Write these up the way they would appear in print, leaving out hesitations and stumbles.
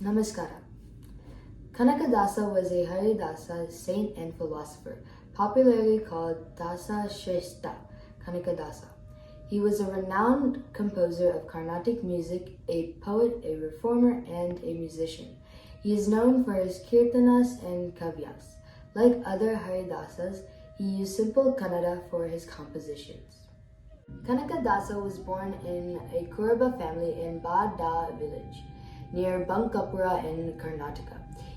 Namaskara. Kanaka Dasa was a Haridasa saint and philosopher, popularly called Dasa Shrestha Kanaka Dasa. He was a renowned composer of Carnatic music, a poet, a reformer, and a musician. He is known for his kirtanas and kavyas. Like other Haridasas, he used simple Kannada for his compositions. Kanaka Dasa was born in a Kurubara family in Bada village, near Bankapura in Karnataka.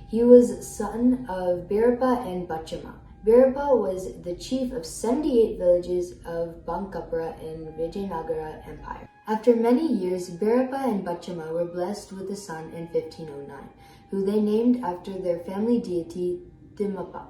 He was son of Birappa and Bachama. Birappa was the chief of 78 villages of Bankapura in Vijayanagara Empire. After many years, Birappa and Bachama were blessed with a son in 1509, who they named after their family deity Timmappa.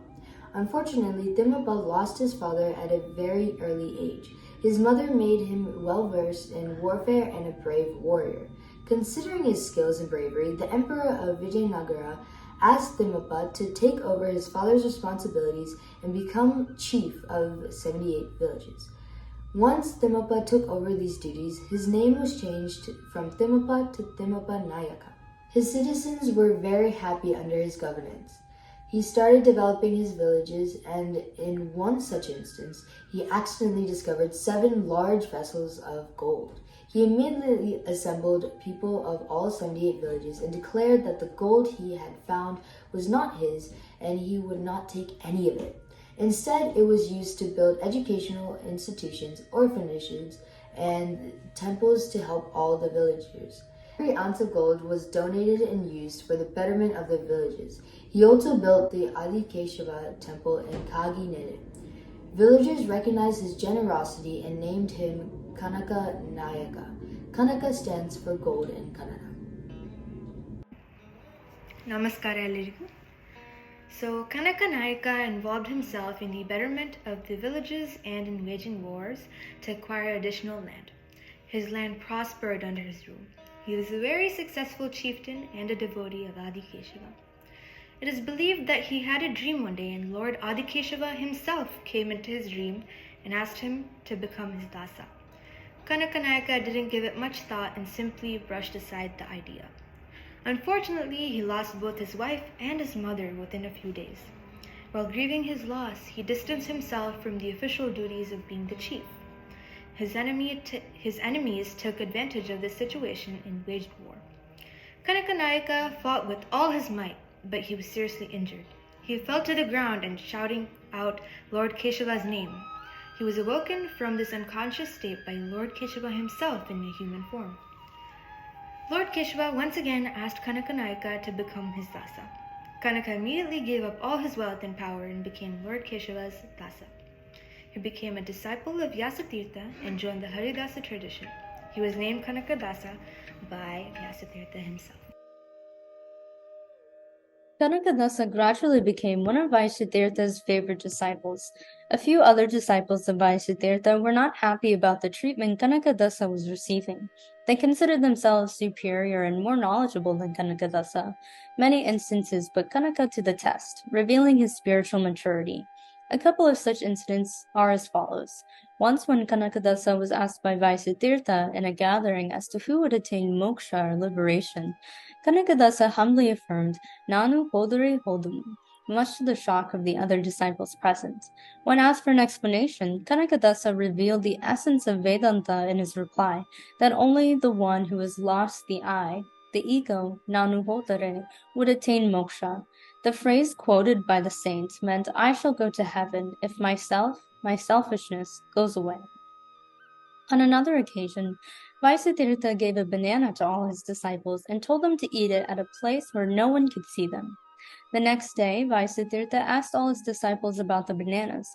Unfortunately, Timmappa lost his father at a very early age. His mother made him well-versed in warfare and a brave warrior. Considering his skills and bravery, the Emperor of Vijayanagara asked Timmappa to take over his father's responsibilities and become chief of 78 villages. Once Timmappa took over these duties, his name was changed from Timmappa to Timmappa Nayaka. His citizens were very happy under his governance. He started developing his villages, and in one such instance, he accidentally discovered 7 large vessels of gold. He immediately assembled people of all 78 villages and declared that the gold he had found was not his, and he would not take any of it. Instead, it was used to build educational institutions, orphanages, and temples to help all the villagers. Every ounce of gold was donated and used for the betterment of the villages. He also built the Adi Keshava temple in Kagi Nene. Villagers recognized his generosity and named him Kanaka Nayaka. Kanaka stands for gold in Kannada. Namaskara ellarigu. So Kanaka Nayaka involved himself in the betterment of the villages and in waging wars to acquire additional land. His land prospered under his rule. He was a very successful chieftain and a devotee of Adi Keshava. It is believed that he had a dream one day and Lord Adi Keshava himself came into his dream and asked him to become his dasa. Kanaka Nayaka didn't give it much thought and simply brushed aside the idea. Unfortunately, he lost both his wife and his mother within a few days. While grieving his loss, he distanced himself from the official duties of being the chief. His enemies took advantage of this situation and waged war. Kanaka Nayaka fought with all his might, but he was seriously injured. He fell to the ground and shouting out Lord Keshava's name. He was awoken from this unconscious state by Lord Keshava himself in a human form. Lord Keshava once again asked Kanaka Nayaka to become his dasa. Kanaka immediately gave up all his wealth and power and became Lord Keshava's dasa. He became a disciple of Vyasatirtha and joined the Haridasa tradition. He was named Kanaka Dasa by Vyasatirtha himself. Kanaka Dasa gradually became one of Vyasatirtha's favorite disciples. A few other disciples of Vyasatirtha were not happy about the treatment Kanaka Dasa was receiving. They considered themselves superior and more knowledgeable than Kanaka Dasa. Many instances put Kanaka to the test, revealing his spiritual maturity. A couple of such incidents are as follows. Once when Kanaka Dasa was asked by Vyasatirtha in a gathering as to who would attain moksha or liberation, Kanaka Dasa humbly affirmed, Nanu hodare hodum, much to the shock of the other disciples present. When asked for an explanation, Kanaka Dasa revealed the essence of Vedanta in his reply, that only the one who has lost the I, the ego, Nanu hodare, would attain moksha. The phrase quoted by the saint meant, I shall go to heaven if my selfishness, goes away. On another occasion, Vyasatirtha gave a banana to all his disciples and told them to eat it at a place where no one could see them. The next day, Vyasatirtha asked all his disciples about the bananas.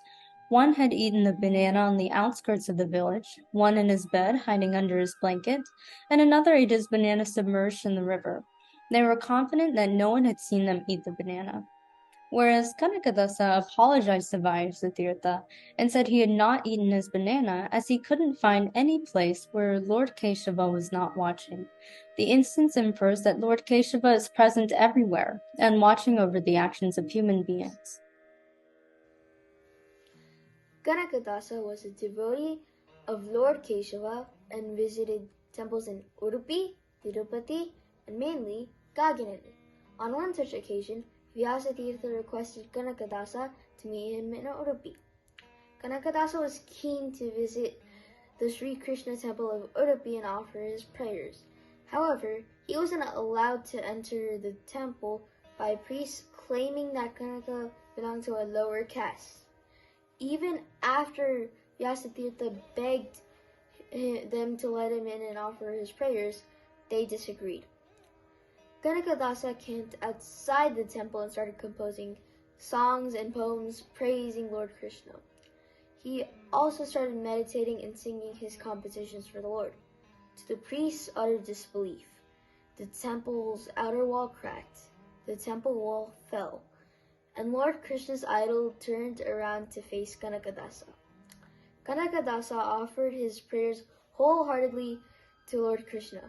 One had eaten the banana on the outskirts of the village, one in his bed hiding under his blanket, and another ate his banana submerged in the river. They were confident that no one had seen them eat the banana. Whereas Kanaka Dasa apologized to Vyasatirtha and said he had not eaten his banana as he couldn't find any place where Lord Keshava was not watching. The instance infers that Lord Keshava is present everywhere and watching over the actions of human beings. Kanaka Dasa was a devotee of Lord Keshava and visited temples in Udupi, Tirupati, and mainly Gaganini. On one such occasion, Vyasatirtha requested Kanaka Dasa to meet him in Udupi. Kanaka Dasa was keen to visit the Sri Krishna temple of Udupi and offer his prayers. However, he wasn't allowed to enter the temple by priests claiming that Kanaka belonged to a lower caste. Even after Vyasatirtha begged them to let him in and offer his prayers, they disagreed. Kanaka Dasa camped outside the temple and started composing songs and poems praising Lord Krishna. He also started meditating and singing his compositions for the Lord. To the priest's utter disbelief, the temple's outer wall cracked, the temple wall fell, and Lord Krishna's idol turned around to face Kanaka Dasa. Kanaka Dasa offered his prayers wholeheartedly to Lord Krishna.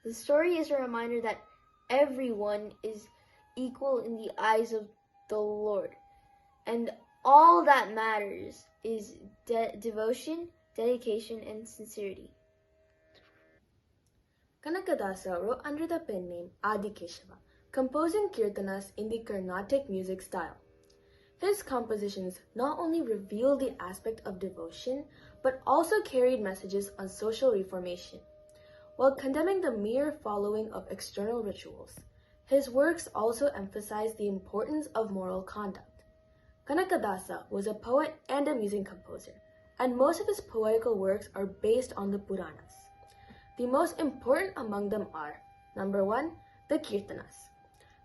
The story is a reminder that everyone is equal in the eyes of the Lord, and all that matters is devotion, dedication, and sincerity. Kanaka Dasa wrote under the pen name Adi Keshava, composing kirtanas in the Carnatic music style. His compositions not only revealed the aspect of devotion, but also carried messages on social reformation. While condemning the mere following of external rituals, his works also emphasized the importance of moral conduct. Kanaka Dasa was a poet and a music composer, and most of his poetical works are based on the Puranas. The most important among them are, number 1, the Kirtanas.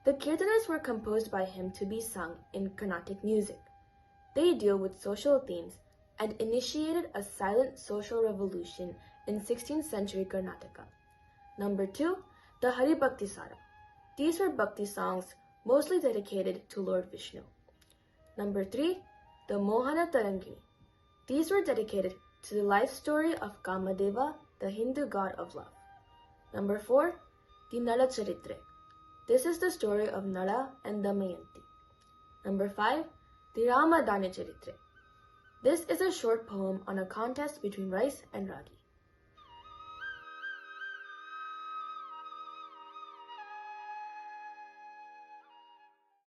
The Kirtanas were composed by him to be sung in Carnatic music. They deal with social themes and initiated a silent social revolution in 16th century Karnataka. Number 2, the Hari Bhakti Sara. These were bhakti songs mostly dedicated to Lord Vishnu. Number 3, the Mohana Tarangini. These were dedicated to the life story of Kamadeva, the Hindu god of love. Number 4, the Nala Charitre. This is the story of Nala and Damayanti. Number 5, the Ramadani Charitre. This is a short poem on a contest between rice and ragi.